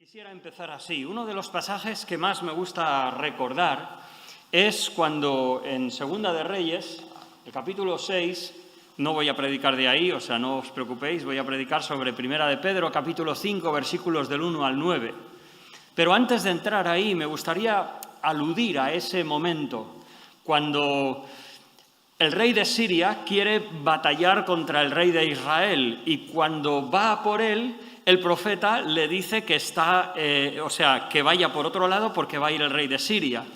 Quisiera empezar así. Uno de los pasajes que más me gusta recordar es cuando en Segunda de Reyes, el capítulo 6, no voy a predicar de ahí, o sea, no os preocupéis, voy a predicar sobre Primera de Pedro, capítulo 5, versículos del 1 al 9. Pero antes de entrar ahí, me gustaría aludir a ese momento cuando el rey de Siria quiere batallar contra el rey de Israel y cuando va por él, el profeta le dice que que vaya por otro lado porque va a ir el rey de Siria.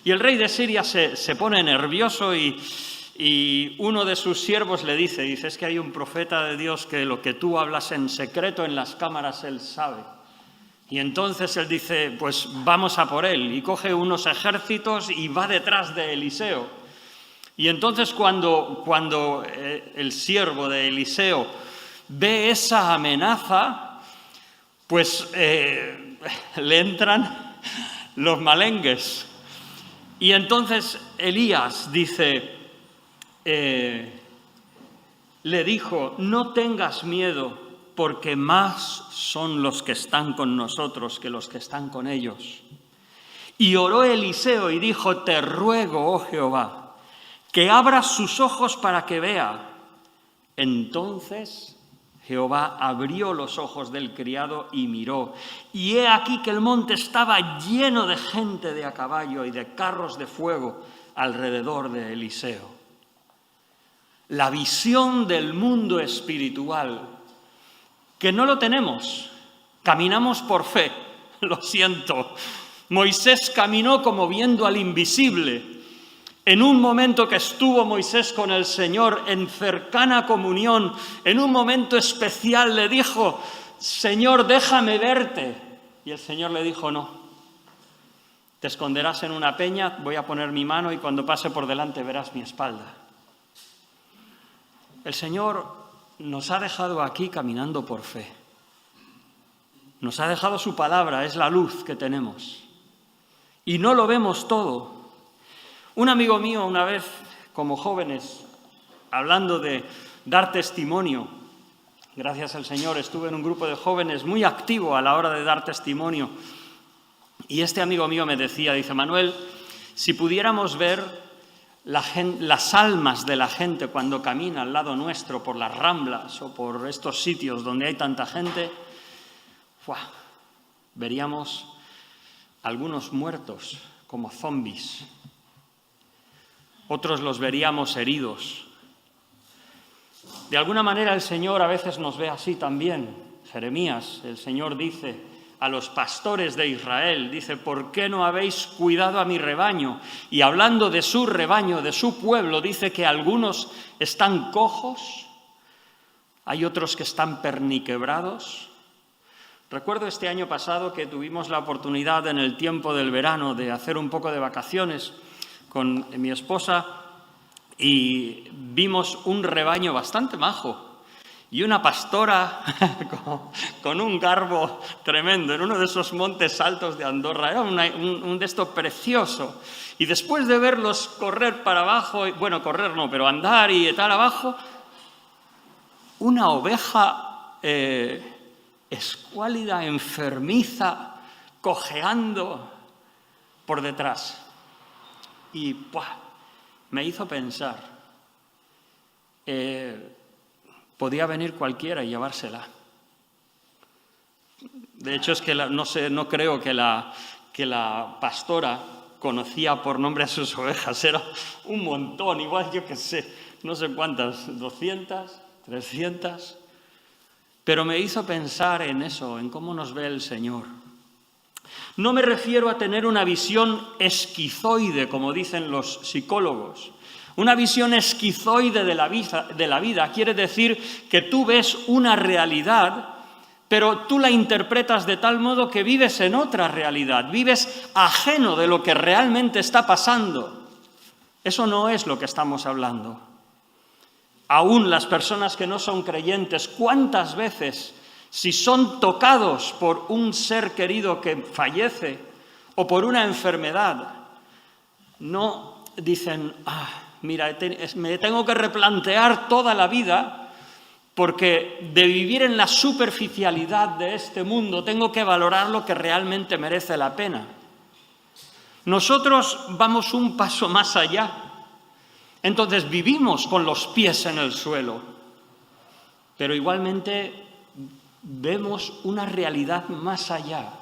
Y el rey de Siria se pone nervioso y uno de sus siervos le dice, es que hay un profeta de Dios que lo que tú hablas en secreto en las cámaras él sabe. Y entonces él dice, pues vamos a por él, y coge unos ejércitos y va detrás de Eliseo. Y entonces cuando el siervo de Eliseo ve esa amenaza, pues le entran los malengues. Y entonces Elías dice, le dijo, no tengas miedo, porque más son los que están con nosotros que los que están con ellos. Y oró Eliseo y dijo, te ruego, oh Jehová, que abras sus ojos para que vea. Entonces Jehová abrió los ojos del criado y miró. Y he aquí que el monte estaba lleno de gente de a caballo y de carros de fuego alrededor de Eliseo. La visión del mundo espiritual, que no lo tenemos, caminamos por fe, lo siento. Moisés caminó como viendo al invisible. En un momento que estuvo Moisés con el Señor en cercana comunión, en un momento especial le dijo, Señor, déjame verte. Y el Señor le dijo, no, te esconderás en una peña, voy a poner mi mano y cuando pase por delante verás mi espalda. El Señor nos ha dejado aquí caminando por fe. Nos ha dejado su palabra, es la luz que tenemos. Y no lo vemos todo. Un amigo mío una vez, como jóvenes, hablando de dar testimonio, gracias al Señor estuve en un grupo de jóvenes muy activo a la hora de dar testimonio, y este amigo mío me decía, dice, Manuel, si pudiéramos ver las almas de la gente cuando camina al lado nuestro por las Ramblas o por estos sitios donde hay tanta gente, veríamos algunos muertos como zombies. Otros los veríamos heridos. De alguna manera el Señor a veces nos ve así también. Jeremías, el Señor dice a los pastores de Israel, dice, ¿por qué no habéis cuidado a mi rebaño? Y hablando de su rebaño, de su pueblo, dice que algunos están cojos, hay otros que están perniquebrados. Recuerdo este año pasado que tuvimos la oportunidad en el tiempo del verano de hacer un poco de vacaciones con mi esposa y vimos un rebaño bastante majo y una pastora con un garbo tremendo en uno de esos montes altos de Andorra. Era un de estos precioso. Y después de verlos correr para abajo, bueno, correr no, pero andar y tal abajo, una oveja escuálida, enfermiza, cojeando por detrás. Y me hizo pensar, podía venir cualquiera y llevársela. De hecho, es que no creo que la pastora conocía por nombre a sus ovejas, era un montón, igual yo que sé, no sé cuántas, 200, 300. Pero me hizo pensar en eso, en cómo nos ve el Señor. No me refiero a tener una visión esquizoide, como dicen los psicólogos. Una visión esquizoide de la vida quiere decir que tú ves una realidad, pero tú la interpretas de tal modo que vives en otra realidad, vives ajeno de lo que realmente está pasando. Eso no es lo que estamos hablando. Aún las personas que no son creyentes, ¿cuántas veces, si son tocados por un ser querido que fallece o por una enfermedad, no dicen, mira, me tengo que replantear toda la vida porque de vivir en la superficialidad de este mundo tengo que valorar lo que realmente merece la pena. Nosotros vamos un paso más allá. Entonces vivimos con los pies en el suelo, pero igualmente vemos una realidad más allá.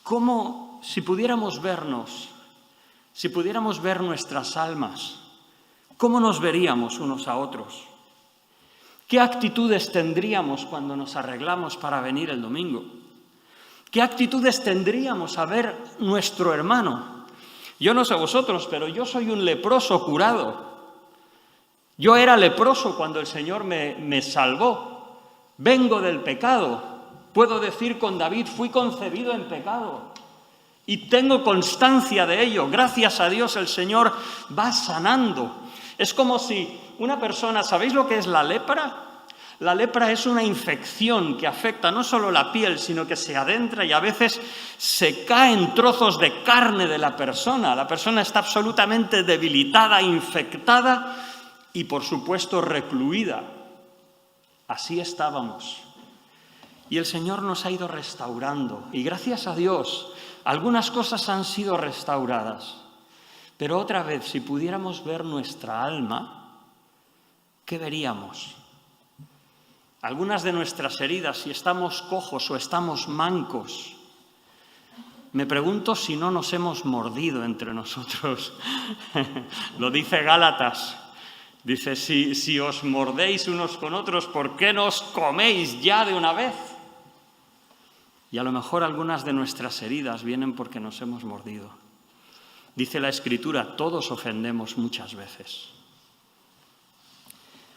¿Cómo, si pudiéramos vernos, si pudiéramos ver nuestras almas, cómo nos veríamos unos a otros? ¿Qué actitudes tendríamos cuando nos arreglamos para venir el domingo? ¿Qué actitudes tendríamos a ver nuestro hermano? Yo no sé vosotros, pero yo soy un leproso curado. Yo era leproso cuando el Señor me salvó. Vengo del pecado. Puedo decir con David, fui concebido en pecado. Y tengo constancia de ello. Gracias a Dios el Señor va sanando. Es como si una persona, ¿sabéis lo que es la lepra? La lepra es una infección que afecta no solo la piel, sino que se adentra y a veces se caen trozos de carne de la persona. La persona está absolutamente debilitada, infectada y, por supuesto, recluida. Así estábamos. Y el Señor nos ha ido restaurando. Y gracias a Dios, algunas cosas han sido restauradas. Pero otra vez, si pudiéramos ver nuestra alma, ¿qué veríamos? Algunas de nuestras heridas, si estamos cojos o estamos mancos, me pregunto si no nos hemos mordido entre nosotros. Lo dice Gálatas. Dice, si os mordéis unos con otros, ¿por qué no os coméis ya de una vez? Y a lo mejor algunas de nuestras heridas vienen porque nos hemos mordido. Dice la Escritura, todos ofendemos muchas veces.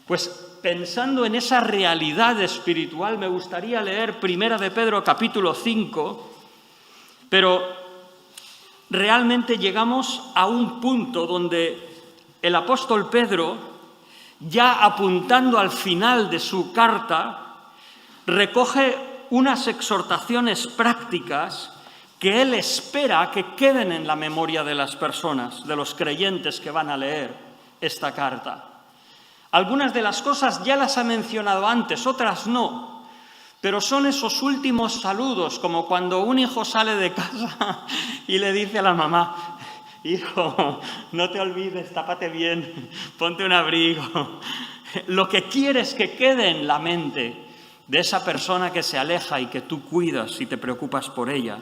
Pues pensando en esa realidad espiritual, me gustaría leer 1 de Pedro capítulo 5, pero realmente llegamos a un punto donde el apóstol Pedro, ya apuntando al final de su carta, recoge unas exhortaciones prácticas que él espera que queden en la memoria de las personas, de los creyentes que van a leer esta carta. Algunas de las cosas ya las ha mencionado antes, otras no, pero son esos últimos saludos, como cuando un hijo sale de casa y le dice a la mamá, hijo, no te olvides, tápate bien, ponte un abrigo. Lo que quieres que quede en la mente de esa persona que se aleja y que tú cuidas y te preocupas por ella.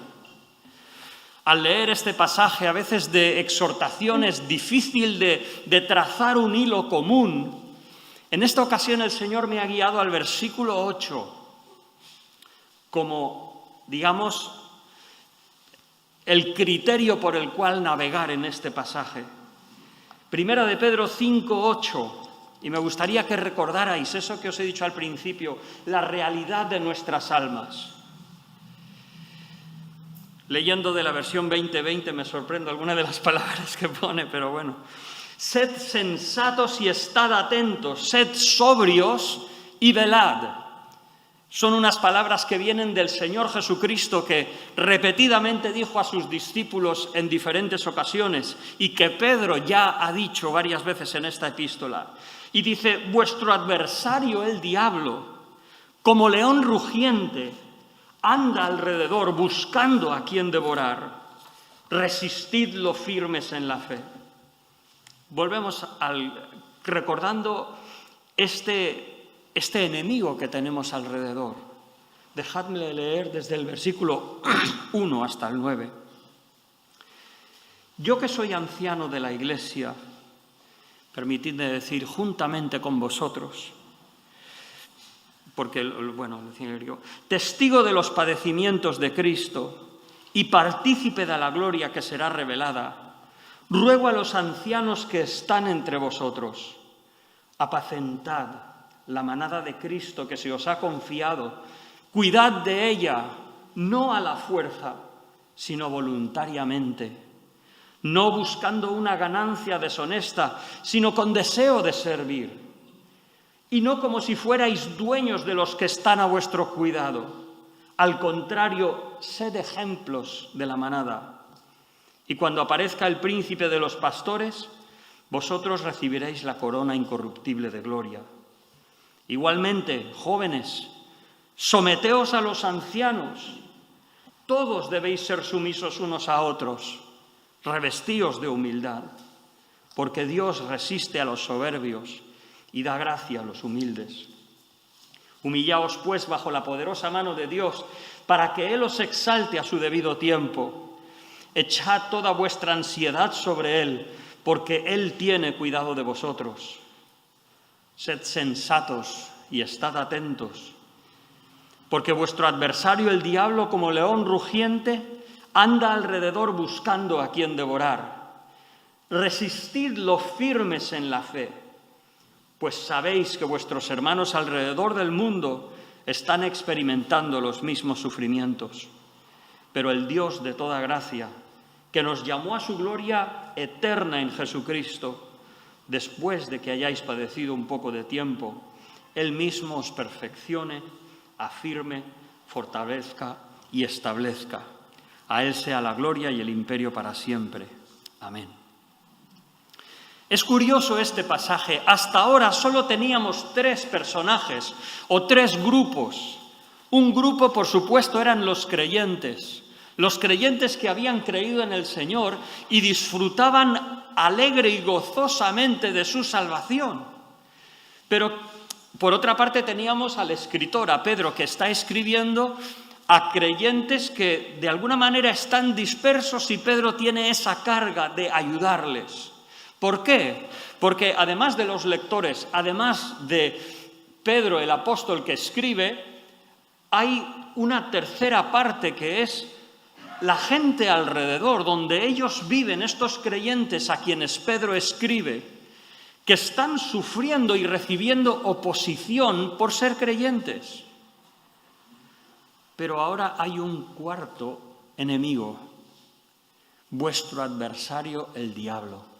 Al leer este pasaje, a veces de exhortación, es difícil de trazar un hilo común. En esta ocasión el Señor me ha guiado al versículo 8 como, digamos, el criterio por el cual navegar en este pasaje. 1 de Pedro 5:8, y me gustaría que recordarais eso que os he dicho al principio, la realidad de nuestras almas. Leyendo de la versión 2020 me sorprendo algunas de las palabras que pone, pero bueno. Sed sensatos y estad atentos, sed sobrios y velad. Son unas palabras que vienen del Señor Jesucristo, que repetidamente dijo a sus discípulos en diferentes ocasiones y que Pedro ya ha dicho varias veces en esta epístola. Y dice, vuestro adversario el diablo, como león rugiente, anda alrededor buscando a quien devorar. Resistidlo firmes en la fe. Volvemos recordando este enemigo que tenemos alrededor. Dejadme leer desde el versículo 1 hasta el 9. Yo que soy anciano de la Iglesia, permitidme decir, juntamente con vosotros, porque, bueno, testigo de los padecimientos de Cristo y partícipe de la gloria que será revelada, ruego a los ancianos que están entre vosotros, apacentad la manada de Cristo que se os ha confiado, cuidad de ella, no a la fuerza, sino voluntariamente, no buscando una ganancia deshonesta, sino con deseo de servir, y no como si fuerais dueños de los que están a vuestro cuidado. Al contrario, sed ejemplos de la manada. Y cuando aparezca el príncipe de los pastores, vosotros recibiréis la corona incorruptible de gloria. Igualmente, jóvenes, someteos a los ancianos. Todos debéis ser sumisos unos a otros. Revestíos de humildad, porque Dios resiste a los soberbios y da gracia a los humildes. Humillaos, pues, bajo la poderosa mano de Dios, para que Él os exalte a su debido tiempo. Echad toda vuestra ansiedad sobre Él, porque Él tiene cuidado de vosotros. Sed sensatos y estad atentos, porque vuestro adversario, el diablo, como león rugiente, anda alrededor buscando a quien devorar. Resistidlo firmes en la fe, pues sabéis que vuestros hermanos alrededor del mundo están experimentando los mismos sufrimientos. Pero el Dios de toda gracia, que nos llamó a su gloria eterna en Jesucristo, después de que hayáis padecido un poco de tiempo, Él mismo os perfeccione, afirme, fortalezca y establezca. A Él sea la gloria y el imperio para siempre. Amén. Es curioso este pasaje. Hasta ahora solo teníamos 3 personajes o 3 grupos. Un grupo, por supuesto, eran los creyentes que habían creído en el Señor y disfrutaban alegre y gozosamente de su salvación. Pero, por otra parte, teníamos al escritor, a Pedro, que está escribiendo a creyentes que de alguna manera están dispersos y Pedro tiene esa carga de ayudarles. ¿Por qué? Porque además de los lectores, además de Pedro, el apóstol que escribe, hay una tercera parte que es la gente alrededor, donde ellos viven, estos creyentes a quienes Pedro escribe, que están sufriendo y recibiendo oposición por ser creyentes. Pero ahora hay un cuarto enemigo, vuestro adversario, el diablo.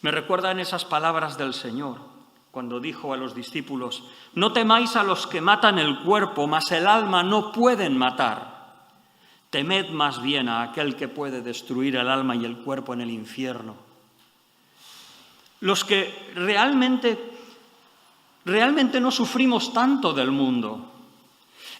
Me recuerdan esas palabras del Señor, cuando dijo a los discípulos: no temáis a los que matan el cuerpo, mas el alma no pueden matar. Temed más bien a aquel que puede destruir el alma y el cuerpo en el infierno. Los que realmente no sufrimos tanto del mundo.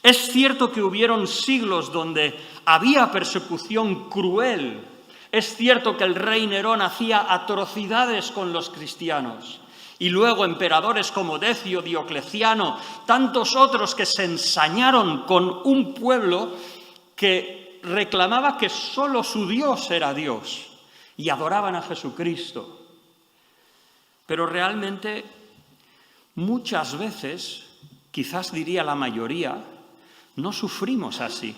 Es cierto que hubieron siglos donde había persecución cruel. Es cierto que el rey Nerón hacía atrocidades con los cristianos. Y luego emperadores como Decio, Diocleciano, tantos otros que se ensañaron con un pueblo que reclamaba que solo su Dios era Dios y adoraban a Jesucristo. Pero realmente, muchas veces, quizás diría la mayoría, no sufrimos así,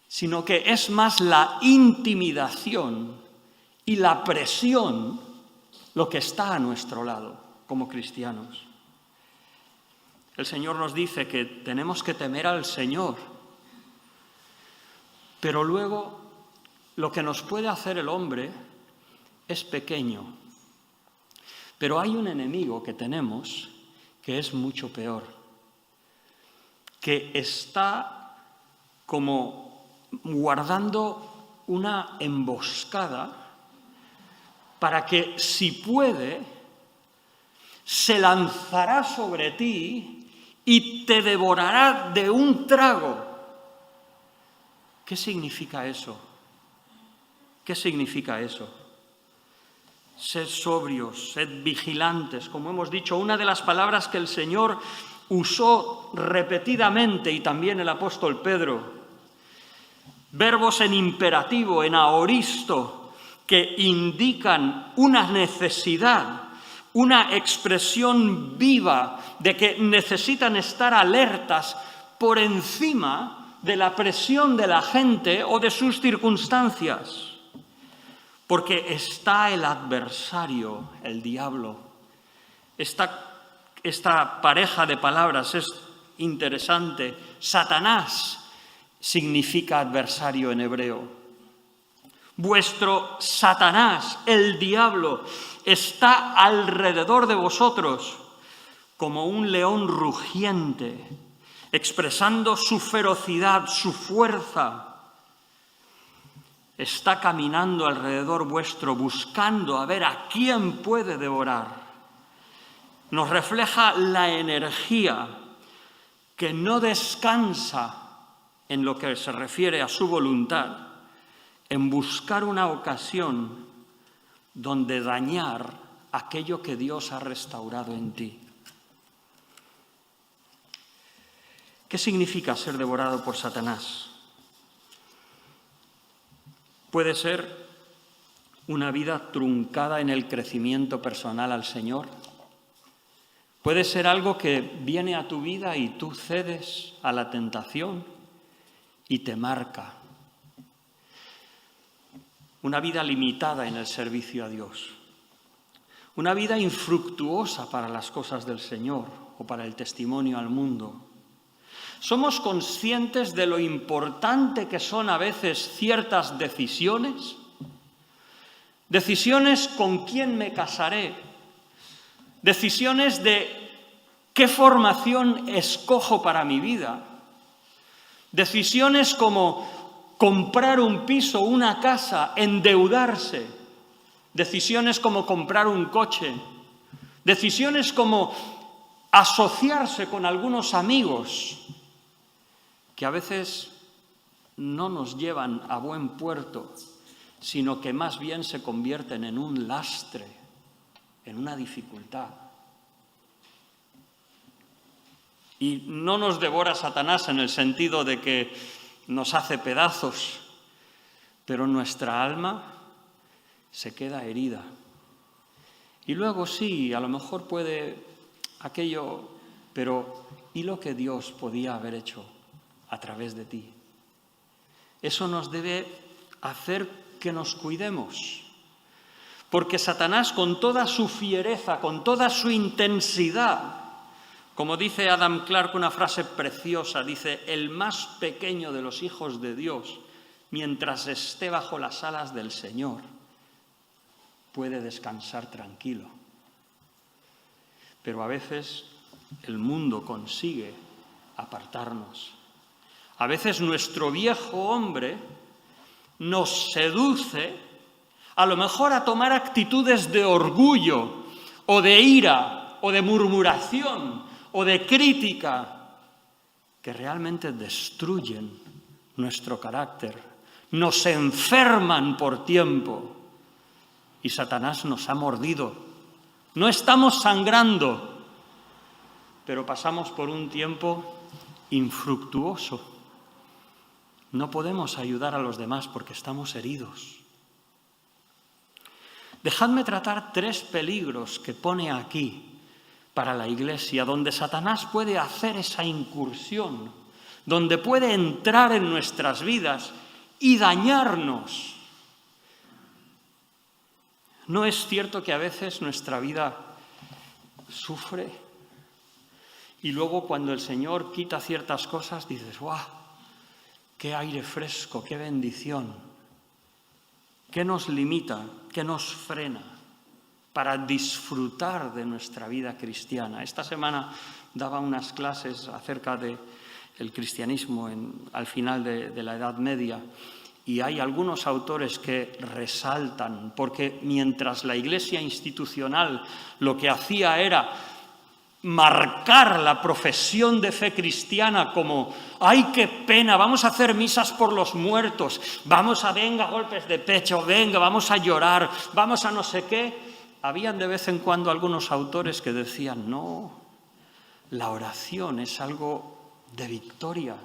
sino que es más la intimidación y la presión lo que está a nuestro lado como cristianos. El Señor nos dice que tenemos que temer al Señor, pero luego lo que nos puede hacer el hombre es pequeño. Pero hay un enemigo que tenemos que es mucho peor, que está como guardando una emboscada para que, si puede, se lanzará sobre ti y te devorará de un trago. ¿Qué significa eso? ¿Qué significa eso? Sed sobrios, sed vigilantes. Como hemos dicho, una de las palabras que el Señor usó repetidamente, y también el apóstol Pedro, verbos en imperativo, en aoristo, que indican una necesidad, una expresión viva de que necesitan estar alertas por encima de la presión de la gente o de sus circunstancias. Porque está el adversario, el diablo. Esta pareja de palabras es interesante. Satanás significa adversario en hebreo. Vuestro Satanás, el diablo, está alrededor de vosotros como un león rugiente, expresando su ferocidad, su fuerza. Está caminando alrededor vuestro, buscando a ver a quién puede devorar. nos refleja la energía que no descansa en lo que se refiere a su voluntad, en buscar una ocasión donde dañar aquello que Dios ha restaurado en ti. ¿Qué significa ser devorado por Satanás? Puede ser una vida truncada en el crecimiento personal al Señor. Puede ser algo que viene a tu vida y tú cedes a la tentación y te marca. Una vida limitada en el servicio a Dios. Una vida infructuosa para las cosas del Señor o para el testimonio al mundo. ¿Somos conscientes de lo importante que son a veces ciertas decisiones? Decisiones con quién me casaré. Decisiones de qué formación escojo para mi vida. Decisiones como comprar un piso, una casa, endeudarse. Decisiones como comprar un coche. Decisiones como asociarse con algunos amigos que a veces no nos llevan a buen puerto, sino que más bien se convierten en un lastre, en una dificultad. Y no nos devora Satanás en el sentido de que nos hace pedazos, pero nuestra alma se queda herida. Y luego sí, a lo mejor puede aquello, pero ¿y lo que Dios podía haber hecho a través de ti? Eso nos debe hacer que nos cuidemos, porque Satanás, con toda su fiereza, con toda su intensidad, como dice Adam Clarke, una frase preciosa, dice: el más pequeño de los hijos de Dios, mientras esté bajo las alas del Señor, puede descansar tranquilo. Pero a veces el mundo consigue apartarnos. A veces nuestro viejo hombre nos seduce, a lo mejor a tomar actitudes de orgullo o de ira o de murmuración o de crítica que realmente destruyen nuestro carácter, nos enferman por tiempo y Satanás nos ha mordido. No estamos sangrando, pero pasamos por un tiempo infructuoso. No podemos ayudar a los demás porque estamos heridos. Dejadme tratar 3 peligros que pone aquí para la Iglesia, donde Satanás puede hacer esa incursión, donde puede entrar en nuestras vidas y dañarnos. ¿No es cierto que a veces nuestra vida sufre y luego cuando el Señor quita ciertas cosas dices: ¡guau! ¡Qué aire fresco! ¡Qué bendición! ¿Qué nos limita? ¿Qué nos frena para disfrutar de nuestra vida cristiana? Esta semana daba unas clases acerca del cristianismo al final de la Edad Media y hay algunos autores que resaltan, porque mientras la Iglesia institucional lo que hacía era marcar la profesión de fe cristiana como ¡ay, qué pena! Vamos a hacer misas por los muertos, vamos a, venga, golpes de pecho, venga, vamos a llorar, vamos a no sé qué. Habían de vez en cuando algunos autores que decían: no, la oración es algo de victoria,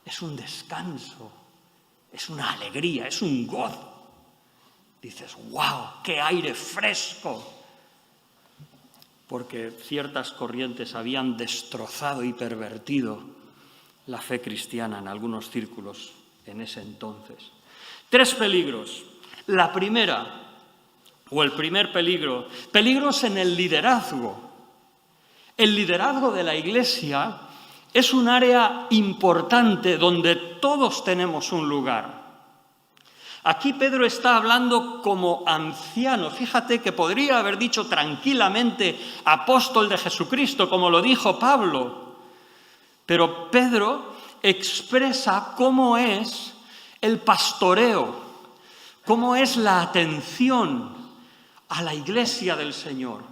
es un descanso, es una alegría, es un gozo. Dices: ¡wow! ¡Qué aire fresco! Porque ciertas corrientes habían destrozado y pervertido la fe cristiana en algunos círculos en ese entonces. 3 peligros. La primera, o el primer peligro, peligros en el liderazgo. El liderazgo de la Iglesia es un área importante donde todos tenemos un lugar. Aquí Pedro está hablando como anciano. Fíjate que podría haber dicho tranquilamente apóstol de Jesucristo, como lo dijo Pablo. Pero Pedro expresa cómo es el pastoreo, cómo es la atención a la Iglesia del Señor,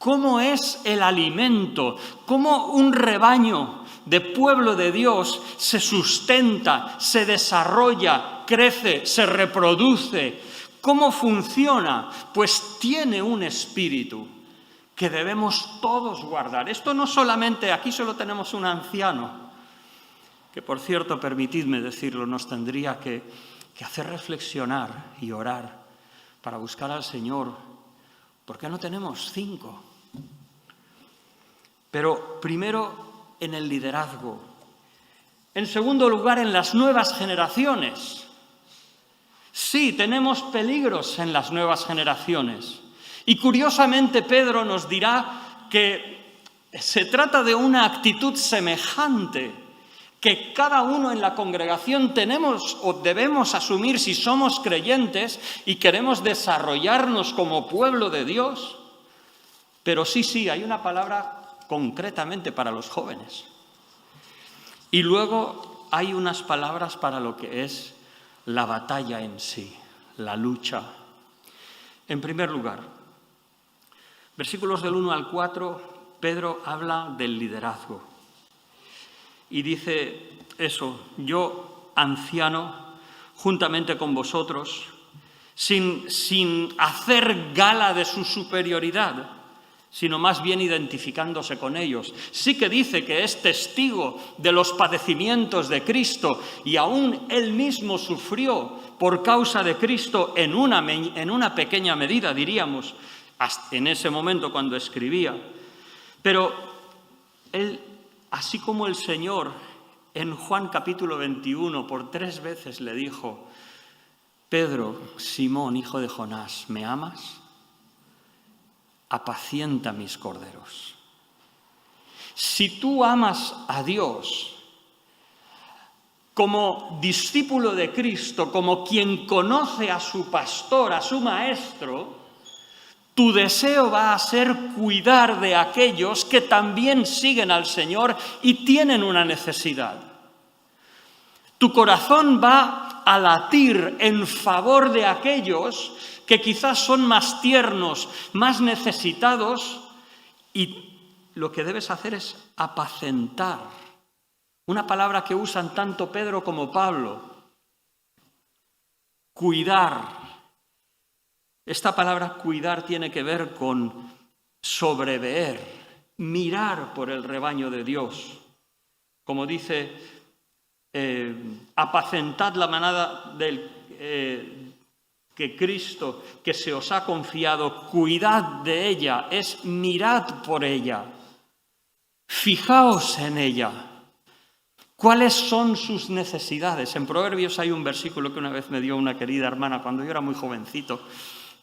cómo es el alimento, cómo un rebaño de pueblo de Dios se sustenta, se desarrolla, crece, se reproduce. ¿Cómo funciona? Pues tiene un espíritu que debemos todos guardar. Esto no solamente, aquí solo tenemos un anciano, que por cierto, permitidme decirlo, nos tendría que hacer reflexionar y orar para buscar al Señor. ¿Por qué no tenemos 5? Pero primero en el liderazgo. En segundo lugar, en las nuevas generaciones. Sí, tenemos peligros en las nuevas generaciones. Y curiosamente Pedro nos dirá que se trata de una actitud semejante que cada uno en la congregación tenemos o debemos asumir si somos creyentes y queremos desarrollarnos como pueblo de Dios. Pero sí, hay una palabra concretamente para los jóvenes. Y luego hay unas palabras para lo que es la batalla en sí, la lucha. En primer lugar, versículos del 1 al 4, Pedro habla del liderazgo. Y dice eso: yo, anciano, juntamente con vosotros, sin hacer gala de su superioridad, sino más bien identificándose con ellos. Sí que dice que es testigo de los padecimientos de Cristo y aún él mismo sufrió por causa de Cristo en una pequeña medida, diríamos, hasta en ese momento cuando escribía. Pero él, así como el Señor en Juan capítulo 21 por 3 veces le dijo: Pedro, Simón, hijo de Jonás, ¿me amas? Apacienta mis corderos. Si tú amas a Dios como discípulo de Cristo, como quien conoce a su pastor, a su maestro, tu deseo va a ser cuidar de aquellos que también siguen al Señor y tienen una necesidad. Tu corazón va a latir en favor de aquellos que quizás son más tiernos, más necesitados, y lo que debes hacer es apacentar. Una palabra que usan tanto Pedro como Pablo. Cuidar. Esta palabra cuidar tiene que ver con sobreveer, mirar por el rebaño de Dios. Como dice, apacentad la manada que Cristo, que se os ha confiado, cuidad de ella, es mirad por ella, fijaos en ella. ¿Cuáles son sus necesidades? En Proverbios hay un versículo que una vez me dio una querida hermana cuando yo era muy jovencito,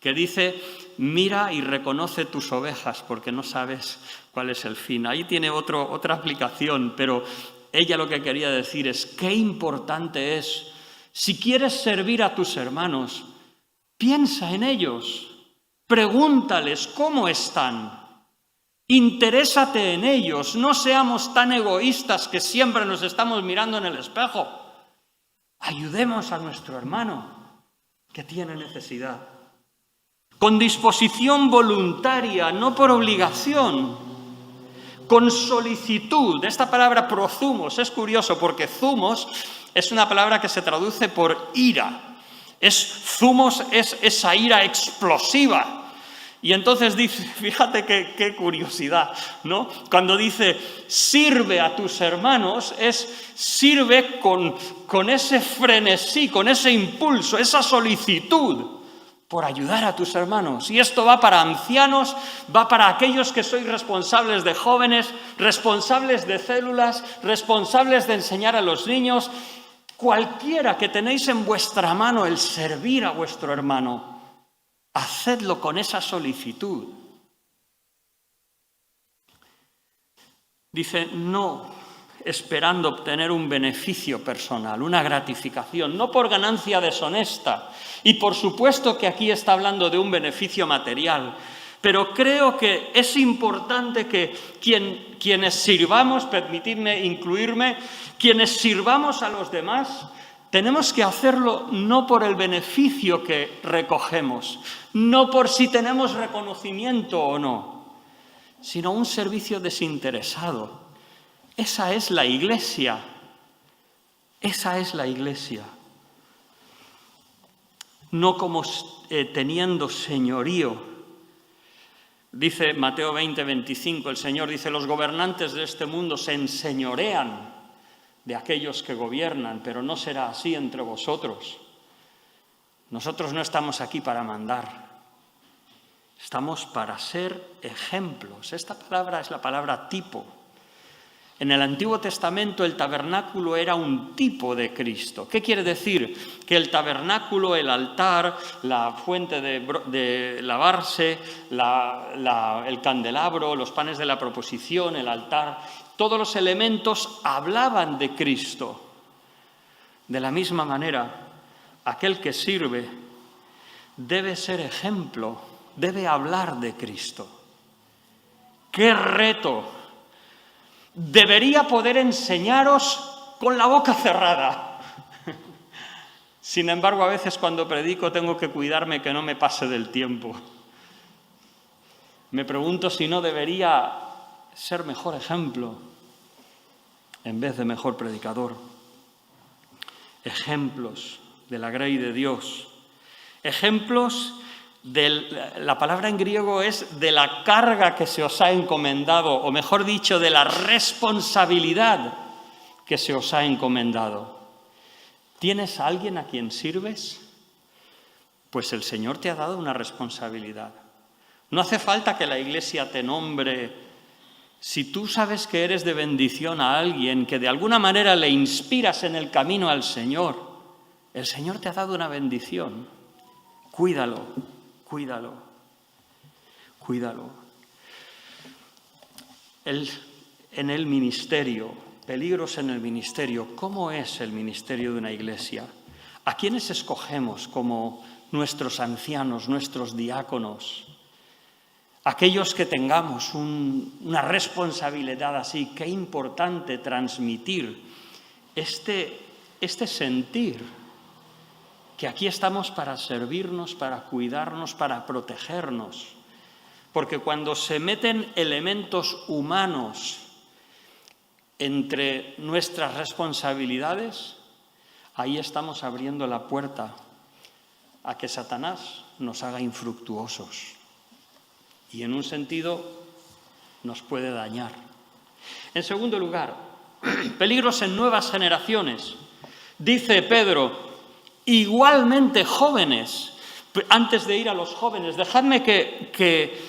que dice: mira y reconoce tus ovejas porque no sabes cuál es el fin. Ahí tiene otra aplicación, pero ella lo que quería decir es qué importante es, si quieres servir a tus hermanos, piensa en ellos, pregúntales cómo están, interésate en ellos, no seamos tan egoístas que siempre nos estamos mirando en el espejo. Ayudemos a nuestro hermano que tiene necesidad. Con disposición voluntaria, no por obligación, con solicitud. Esta palabra prozumos es curioso porque zumos es una palabra que se traduce por ira. Zumos es esa ira explosiva. Y entonces dice, fíjate qué curiosidad, ¿no? Cuando dice sirve a tus hermanos, sirve con ese frenesí, con ese impulso, esa solicitud por ayudar a tus hermanos. Y esto va para ancianos, va para aquellos que sois responsables de jóvenes, responsables de células, responsables de enseñar a los niños. Cualquiera que tenéis en vuestra mano el servir a vuestro hermano, hacedlo con esa solicitud. Dice, no esperando obtener un beneficio personal, una gratificación, no por ganancia deshonesta. Y por supuesto que aquí está hablando de un beneficio material, pero creo que es importante que quienes sirvamos, permitidme incluirme, quienes sirvamos a los demás, tenemos que hacerlo no por el beneficio que recogemos, no por si tenemos reconocimiento o no, sino un servicio desinteresado. Esa es la Iglesia. Esa es la Iglesia. No como teniendo señorío. Dice Mateo 20, 25, el Señor dice, los gobernantes de este mundo se enseñorean de aquellos que gobiernan, pero no será así entre vosotros. Nosotros no estamos aquí para mandar, estamos para ser ejemplos. Esta palabra es la palabra tipo. En el Antiguo Testamento el tabernáculo era un tipo de Cristo. ¿Qué quiere decir? Que el tabernáculo, el altar, la fuente de lavarse, el candelabro, los panes de la proposición, el altar, todos los elementos hablaban de Cristo. De la misma manera, aquel que sirve debe ser ejemplo, debe hablar de Cristo. ¡Qué reto! Debería poder enseñaros con la boca cerrada. Sin embargo, a veces cuando predico tengo que cuidarme que no me pase del tiempo. Me pregunto si no debería ser mejor ejemplo en vez de mejor predicador. Ejemplos de la grey de Dios. Ejemplos la palabra en griego es de la carga que se os ha encomendado, o mejor dicho, de la responsabilidad que se os ha encomendado. ¿Tienes a alguien a quien sirves? Pues el Señor te ha dado una responsabilidad. No hace falta que la Iglesia te nombre. Si tú sabes que eres de bendición a alguien, que de alguna manera le inspiras en el camino al Señor, el Señor te ha dado una bendición. Cuídalo. Cuídalo, cuídalo. En el ministerio, peligros en el ministerio. ¿Cómo es el ministerio de una iglesia? ¿A quiénes escogemos como nuestros ancianos, nuestros diáconos? Aquellos que tengamos una responsabilidad así, qué importante transmitir este sentir. Que aquí estamos para servirnos, para cuidarnos, para protegernos. Porque cuando se meten elementos humanos entre nuestras responsabilidades, ahí estamos abriendo la puerta a que Satanás nos haga infructuosos. Y en un sentido nos puede dañar. En segundo lugar, peligros en nuevas generaciones. Dice Pedro, igualmente jóvenes. Antes de ir a los jóvenes, dejadme que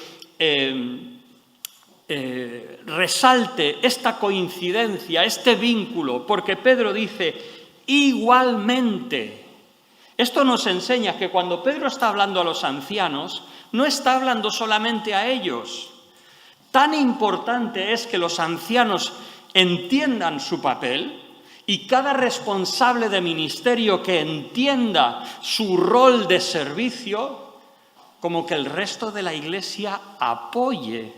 resalte esta coincidencia, este vínculo, porque Pedro dice, igualmente. Esto nos enseña que cuando Pedro está hablando a los ancianos, no está hablando solamente a ellos. Tan importante es que los ancianos entiendan su papel. Y cada responsable de ministerio que entienda su rol de servicio, como que el resto de la Iglesia apoye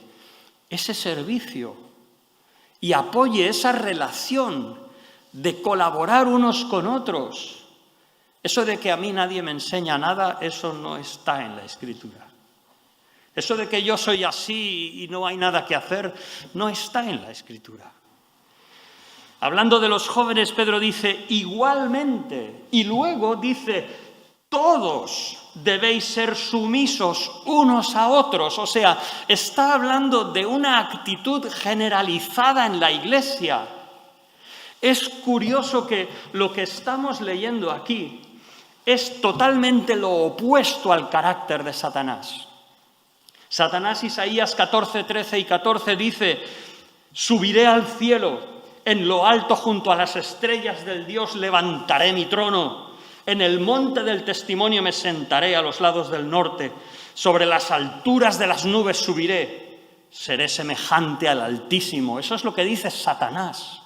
ese servicio y apoye esa relación de colaborar unos con otros. Eso de que a mí nadie me enseña nada, eso no está en la Escritura. Eso de que yo soy así y no hay nada que hacer, no está en la Escritura. Hablando de los jóvenes, Pedro dice, igualmente, y luego dice, todos debéis ser sumisos unos a otros. O sea, está hablando de una actitud generalizada en la Iglesia. Es curioso que lo que estamos leyendo aquí es totalmente lo opuesto al carácter de Satanás. Satanás, Isaías 14, 13 y 14 dice, subiré al cielo. En lo alto, junto a las estrellas del Dios, levantaré mi trono. En el monte del testimonio me sentaré a los lados del norte. Sobre las alturas de las nubes subiré. Seré semejante al Altísimo. Eso es lo que dice Satanás.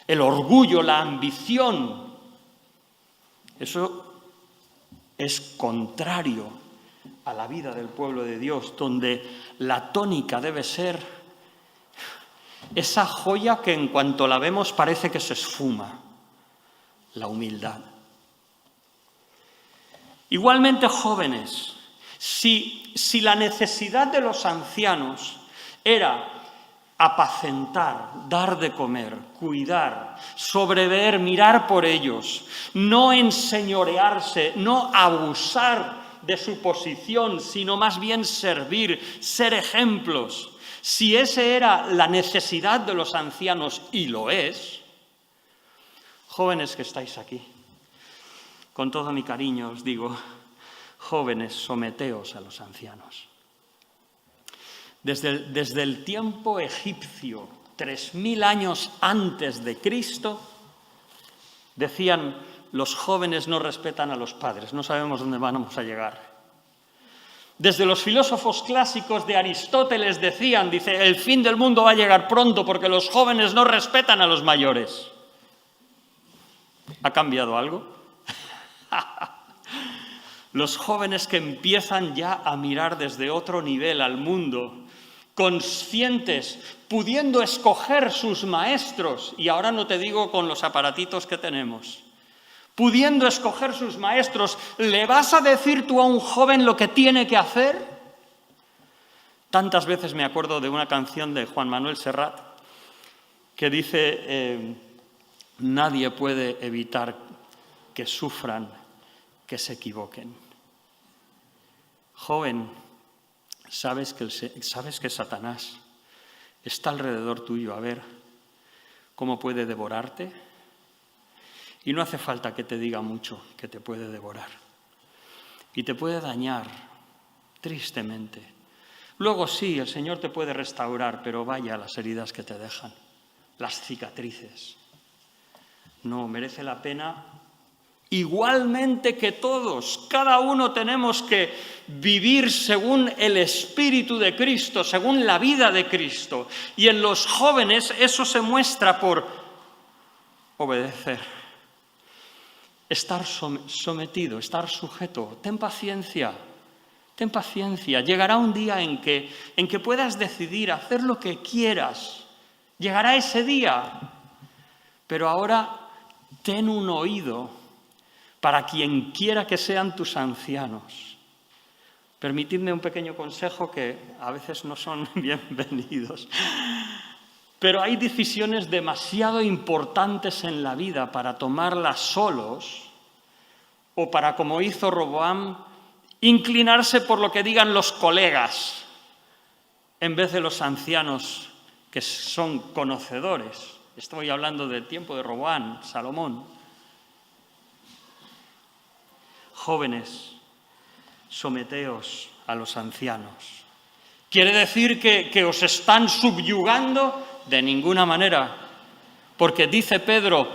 El orgullo, la ambición. Eso es contrario a la vida del pueblo de Dios, donde la tónica debe ser esa joya que en cuanto la vemos parece que se esfuma, la humildad. Igualmente, jóvenes, si la necesidad de los ancianos era apacentar, dar de comer, cuidar, sobreveer, mirar por ellos, no enseñorearse, no abusar de su posición, sino más bien servir, ser ejemplos. Si esa era la necesidad de los ancianos, y lo es, jóvenes que estáis aquí, con todo mi cariño os digo, jóvenes, someteos a los ancianos. Desde el tiempo egipcio, 3000 años antes de Cristo, decían, los jóvenes no respetan a los padres, no sabemos dónde vamos a llegar. Desde los filósofos clásicos de Aristóteles decían, dice, el fin del mundo va a llegar pronto porque los jóvenes no respetan a los mayores. ¿Ha cambiado algo? Los jóvenes que empiezan ya a mirar desde otro nivel al mundo, conscientes, pudiendo escoger sus maestros, y ahora no te digo con los aparatitos que tenemos, pudiendo escoger sus maestros, ¿le vas a decir tú a un joven lo que tiene que hacer? Tantas veces me acuerdo de una canción de Juan Manuel Serrat que dice, nadie puede evitar que sufran, que se equivoquen. Joven, sabes que Satanás está alrededor tuyo, a ver cómo puede devorarte. Y no hace falta que te diga mucho que te puede devorar. Y te puede dañar, tristemente. Luego sí, el Señor te puede restaurar, pero vaya las heridas que te dejan, las cicatrices. No, merece la pena. Igualmente que todos, cada uno tenemos que vivir según el Espíritu de Cristo, según la vida de Cristo. Y en los jóvenes eso se muestra por obedecer, estar sometido, estar sujeto. Ten paciencia, ten paciencia. Llegará un día en que puedas decidir hacer lo que quieras. Llegará ese día. Pero ahora ten un oído para quien quiera que sean tus ancianos. Permitidme un pequeño consejo que a veces no son bienvenidos. Pero hay decisiones demasiado importantes en la vida para tomarlas solos o para, como hizo Roboam, inclinarse por lo que digan los colegas en vez de los ancianos que son conocedores. Estoy hablando del tiempo de Roboam, Salomón. Jóvenes, someteos a los ancianos. ¿Quiere decir que os están subyugando? De ninguna manera. Porque dice Pedro,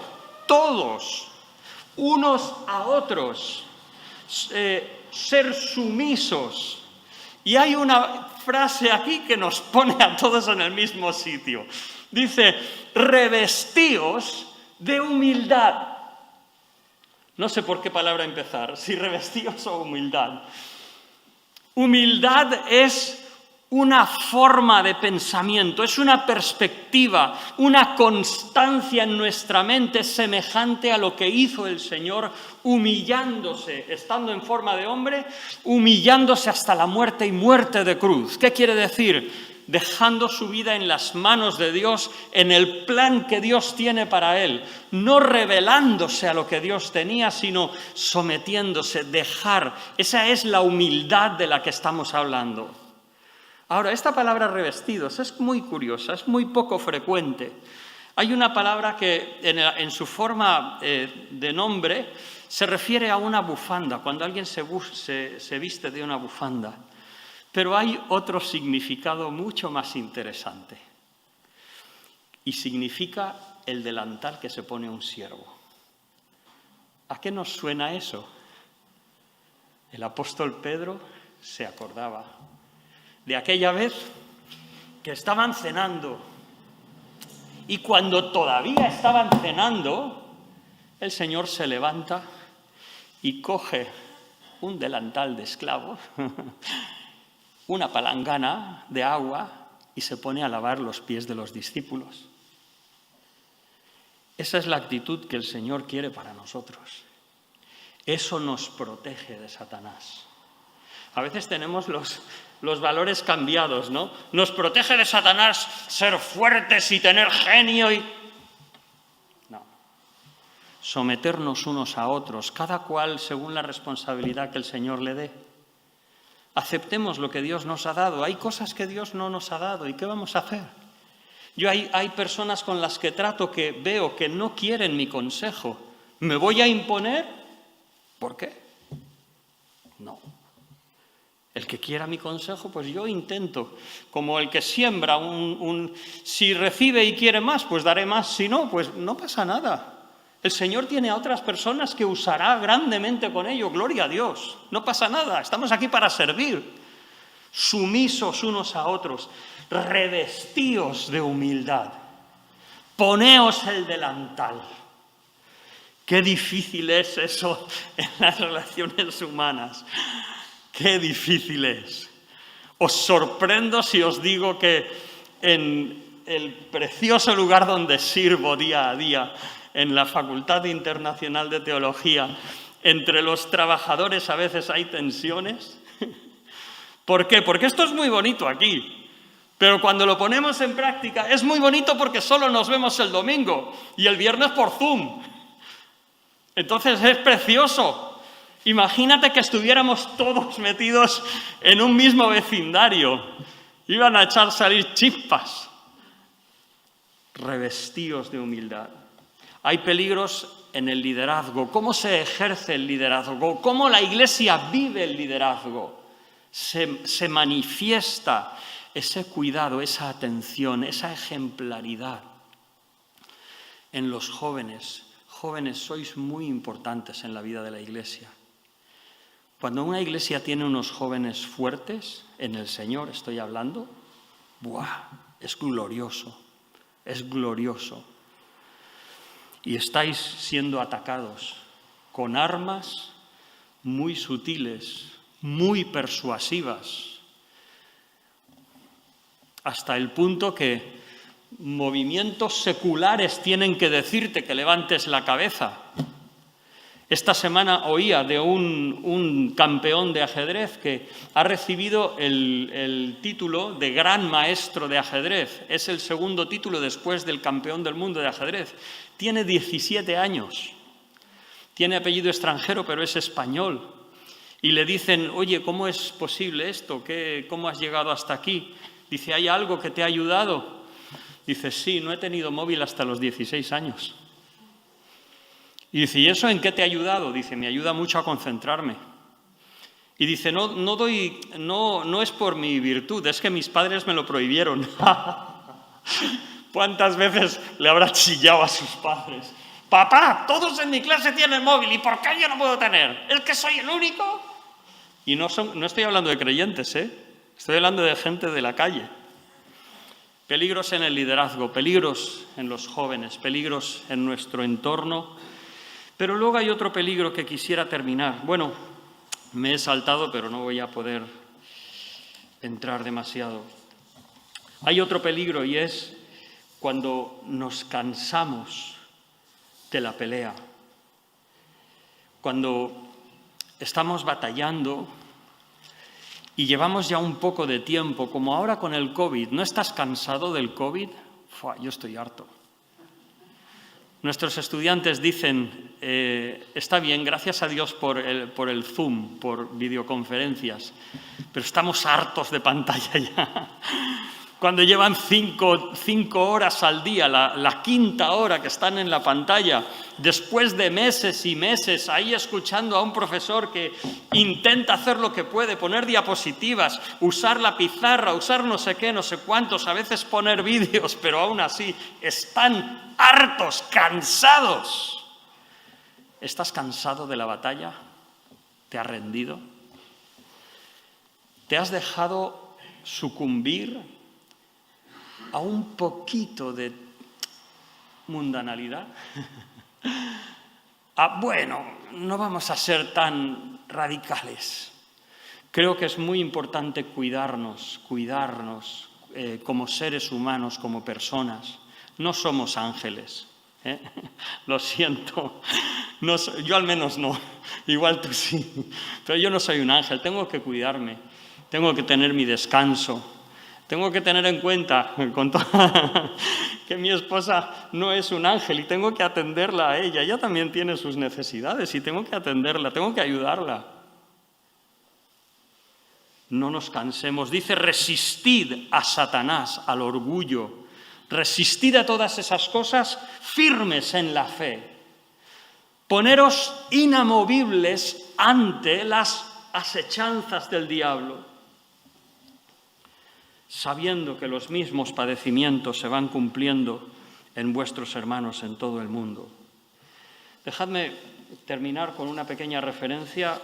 todos, unos a otros, ser sumisos. Y hay una frase aquí que nos pone a todos en el mismo sitio. Dice, revestíos de humildad. No sé por qué palabra empezar, si revestíos o humildad. Humildad es una forma de pensamiento, es una perspectiva, una constancia en nuestra mente semejante a lo que hizo el Señor, humillándose, estando en forma de hombre, humillándose hasta la muerte y muerte de cruz. ¿Qué quiere decir? Dejando su vida en las manos de Dios, en el plan que Dios tiene para él, no rebelándose a lo que Dios tenía, sino sometiéndose, dejar. Esa es la humildad de la que estamos hablando. Ahora, esta palabra revestidos es muy curiosa, es muy poco frecuente. Hay una palabra que en su forma de nombre se refiere a una bufanda, cuando alguien se viste de una bufanda. Pero hay otro significado mucho más interesante. Y significa el delantal que se pone un siervo. ¿A qué nos suena eso? El apóstol Pedro se acordaba de aquella vez que estaban cenando. Y cuando todavía estaban cenando, el Señor se levanta y coge un delantal de esclavo, una palangana de agua y se pone a lavar los pies de los discípulos. Esa es la actitud que el Señor quiere para nosotros. Eso nos protege de Satanás. A veces tenemos los valores cambiados, ¿no? Nos protege de Satanás ser fuertes y tener genio y... No. Someternos unos a otros, cada cual según la responsabilidad que el Señor le dé. Aceptemos lo que Dios nos ha dado. Hay cosas que Dios no nos ha dado. ¿Y qué vamos a hacer? Hay personas con las que trato que veo que no quieren mi consejo. ¿Me voy a imponer? ¿Por qué? No. El que quiera mi consejo, pues yo intento. Como el que siembra si recibe y quiere más, pues daré más. Si no, pues no pasa nada. El Señor tiene a otras personas que usará grandemente con ello. Gloria a Dios. No pasa nada. Estamos aquí para servir. Sumisos unos a otros. Revestíos de humildad. Poneos el delantal. Qué difícil es eso en las relaciones humanas. Qué difícil es. Os sorprendo si os digo que en el precioso lugar donde sirvo día a día, en la Facultad Internacional de Teología, entre los trabajadores a veces hay tensiones. ¿Por qué? Porque esto es muy bonito aquí, pero cuando lo ponemos en práctica es muy bonito porque solo nos vemos el domingo y el viernes por Zoom. Entonces es precioso. Imagínate que estuviéramos todos metidos en un mismo vecindario. Iban a salir chispas. Revestíos de humildad. Hay peligros en el liderazgo. ¿Cómo se ejerce el liderazgo? ¿Cómo la Iglesia vive el liderazgo? Se manifiesta ese cuidado, esa atención, esa ejemplaridad en los jóvenes. Jóvenes, sois muy importantes en la vida de la Iglesia. Cuando una Iglesia tiene unos jóvenes fuertes, en el Señor estoy hablando, ¡buah! Es glorioso, es glorioso. Y estáis siendo atacados con armas muy sutiles, muy persuasivas, hasta el punto que movimientos seculares tienen que decirte que levantes la cabeza. Esta semana oía de un campeón de ajedrez que ha recibido el título de gran maestro de ajedrez. Es el segundo título después del campeón del mundo de ajedrez. Tiene 17 años. Tiene apellido extranjero, pero es español. Y le dicen, oye, ¿cómo es posible esto? ¿Cómo has llegado hasta aquí? Dice, ¿hay algo que te ha ayudado? Dice, sí, no he tenido móvil hasta los 16 años. Y dice, ¿y eso en qué te ha ayudado? Dice, me ayuda mucho a concentrarme. Y dice, no es por mi virtud, es que mis padres me lo prohibieron. ¿Cuántas veces le habrá chillado a sus padres? Papá, todos en mi clase tienen móvil, ¿y por qué yo no puedo tener? ¿Es que soy el único? Y no estoy hablando de creyentes, estoy hablando de gente de la calle. Peligros en el liderazgo, peligros en los jóvenes, peligros en nuestro entorno. Pero luego hay otro peligro que quisiera terminar. Bueno, me he saltado, pero no voy a poder entrar demasiado. Hay otro peligro y es cuando nos cansamos de la pelea. Cuando estamos batallando y llevamos ya un poco de tiempo, como ahora con el COVID. ¿No estás cansado del COVID? Yo estoy harto. Nuestros estudiantes dicen, está bien, gracias a Dios por el Zoom, por videoconferencias, pero estamos hartos de pantalla ya. Cuando llevan 5 horas al día, la quinta hora que están en la pantalla, después de meses y meses ahí escuchando a un profesor que intenta hacer lo que puede, poner diapositivas, usar la pizarra, usar no sé qué, no sé cuántos, a veces poner vídeos, pero aún así están hartos, cansados. ¿Estás cansado de la batalla? ¿Te has rendido? ¿Te has dejado sucumbir a un poquito de mundanalidad? Bueno, no vamos a ser tan radicales. Creo que es muy importante cuidarnos como seres humanos, como personas. No somos ángeles. ¿eh? Lo siento. No, yo al menos no. Igual tú sí. Pero yo no soy un ángel. Tengo que cuidarme. Tengo que tener mi descanso. Tengo que tener en cuenta que mi esposa no es un ángel y tengo que atenderla a ella. Ella también tiene sus necesidades y tengo que atenderla, tengo que ayudarla. No nos cansemos. Dice, resistid a Satanás, al orgullo. Resistid a todas esas cosas firmes en la fe. Poneros inamovibles ante las asechanzas del diablo, sabiendo que los mismos padecimientos se van cumpliendo en vuestros hermanos en todo el mundo. Dejadme terminar con una pequeña referencia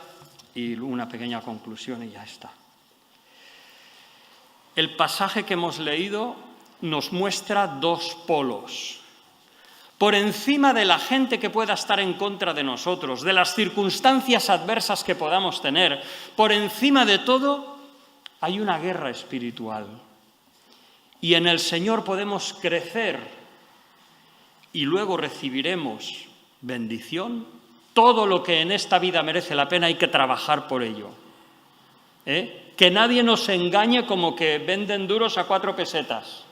y una pequeña conclusión y ya está. El pasaje que hemos leído nos muestra dos polos. Por encima de la gente que pueda estar en contra de nosotros, de las circunstancias adversas que podamos tener, por encima de todo, hay una guerra espiritual. Y en el Señor podemos crecer y luego recibiremos bendición. Todo lo que en esta vida merece la pena hay que trabajar por ello. Que nadie nos engañe como que venden duros a 4 pesetas.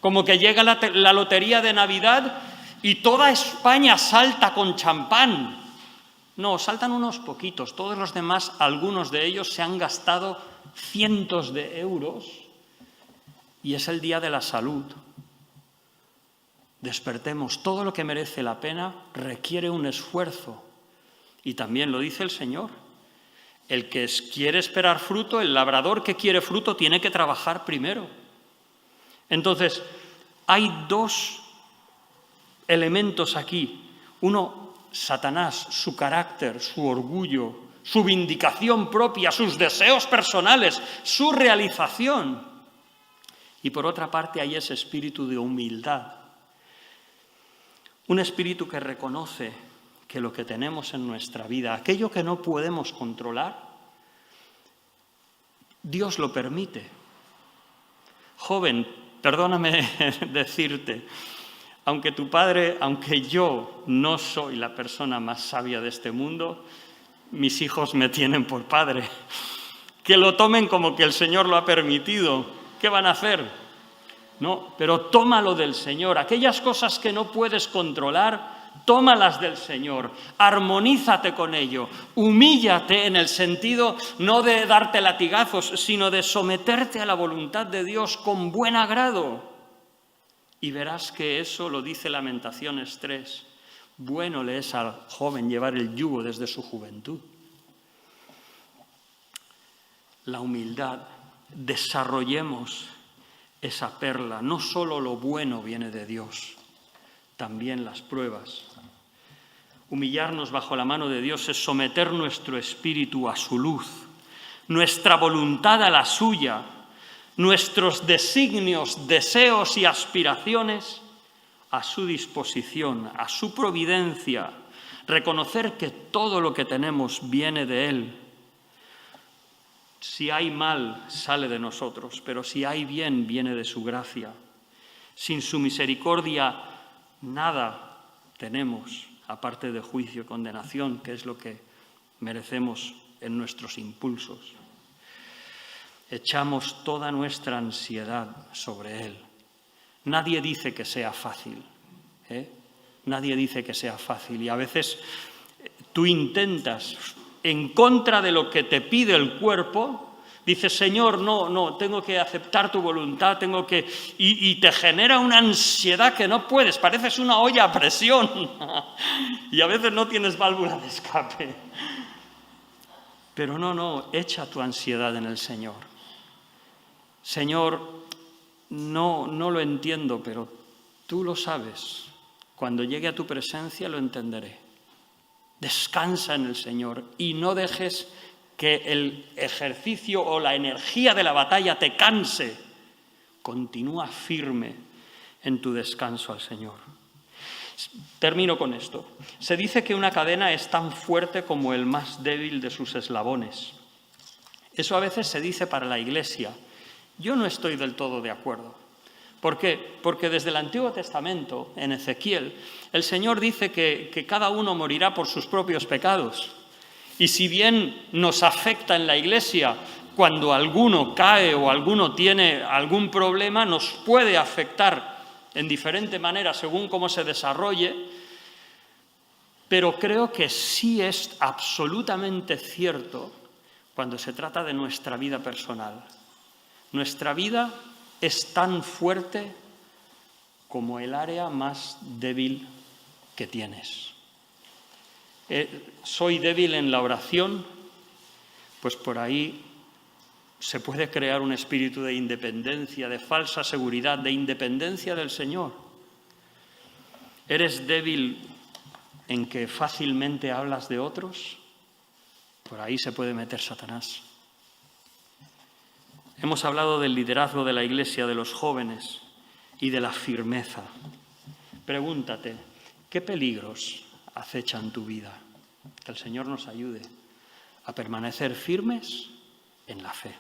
Como que llega la lotería de Navidad y toda España salta con champán. No, saltan unos poquitos. Todos los demás, algunos de ellos, se han gastado cientos de euros y es el día de la salud. Despertemos. Todo lo que merece la pena requiere un esfuerzo. Y también lo dice el Señor. El que quiere esperar fruto, el labrador que quiere fruto, tiene que trabajar primero. Entonces, hay dos elementos aquí. Uno, Satanás, su carácter, su orgullo, su vindicación propia, sus deseos personales, su realización. Y por otra parte hay ese espíritu de humildad. Un espíritu que reconoce que lo que tenemos en nuestra vida, aquello que no podemos controlar, Dios lo permite. Joven, perdóname decirte, aunque yo no soy la persona más sabia de este mundo, mis hijos me tienen por padre. Que lo tomen como que el Señor lo ha permitido. ¿Qué van a hacer? No, pero tómalo del Señor. Aquellas cosas que no puedes controlar, tómalas del Señor. Armonízate con ello. Humíllate en el sentido no de darte latigazos, sino de someterte a la voluntad de Dios con buen agrado. Y verás que eso lo dice Lamentaciones 3. Bueno le es al joven llevar el yugo desde su juventud. La humildad, desarrollemos esa perla. No solo lo bueno viene de Dios, también las pruebas. Humillarnos bajo la mano de Dios es someter nuestro espíritu a su luz, nuestra voluntad a la suya, nuestros designios, deseos y aspiraciones a su disposición, a su providencia, reconocer que todo lo que tenemos viene de Él. Si hay mal, sale de nosotros, pero si hay bien, viene de su gracia. Sin su misericordia, nada tenemos, aparte de juicio y condenación, que es lo que merecemos en nuestros impulsos. Echamos toda nuestra ansiedad sobre Él. Nadie dice que sea fácil, Nadie dice que sea fácil. Y a veces tú intentas, en contra de lo que te pide el cuerpo, dices, Señor, no, tengo que aceptar tu voluntad, y te genera una ansiedad que no puedes, pareces una olla a presión y a veces no tienes válvula de escape. Pero no, echa tu ansiedad en el Señor. Señor, no lo entiendo, pero tú lo sabes. Cuando llegue a tu presencia lo entenderé. Descansa en el Señor y no dejes que el ejercicio o la energía de la batalla te canse. Continúa firme en tu descanso al Señor. Termino con esto. Se dice que una cadena es tan fuerte como el más débil de sus eslabones. Eso a veces se dice para la Iglesia. Yo no estoy del todo de acuerdo, ¿Por qué? Porque desde el Antiguo Testamento, en Ezequiel, el Señor dice que cada uno morirá por sus propios pecados. Y si bien nos afecta en la Iglesia cuando alguno cae o alguno tiene algún problema, nos puede afectar en diferente manera según cómo se desarrolle, pero creo que sí es absolutamente cierto cuando se trata de nuestra vida personal. Nuestra vida es tan fuerte como el área más débil que tienes. Soy débil en la oración, pues por ahí se puede crear un espíritu de independencia, de falsa seguridad, de independencia del Señor. ¿Eres débil en que fácilmente hablas de otros? Por ahí se puede meter Satanás. Hemos hablado del liderazgo de la Iglesia, de los jóvenes y de la firmeza. Pregúntate, ¿qué peligros acechan tu vida? Que el Señor nos ayude a permanecer firmes en la fe.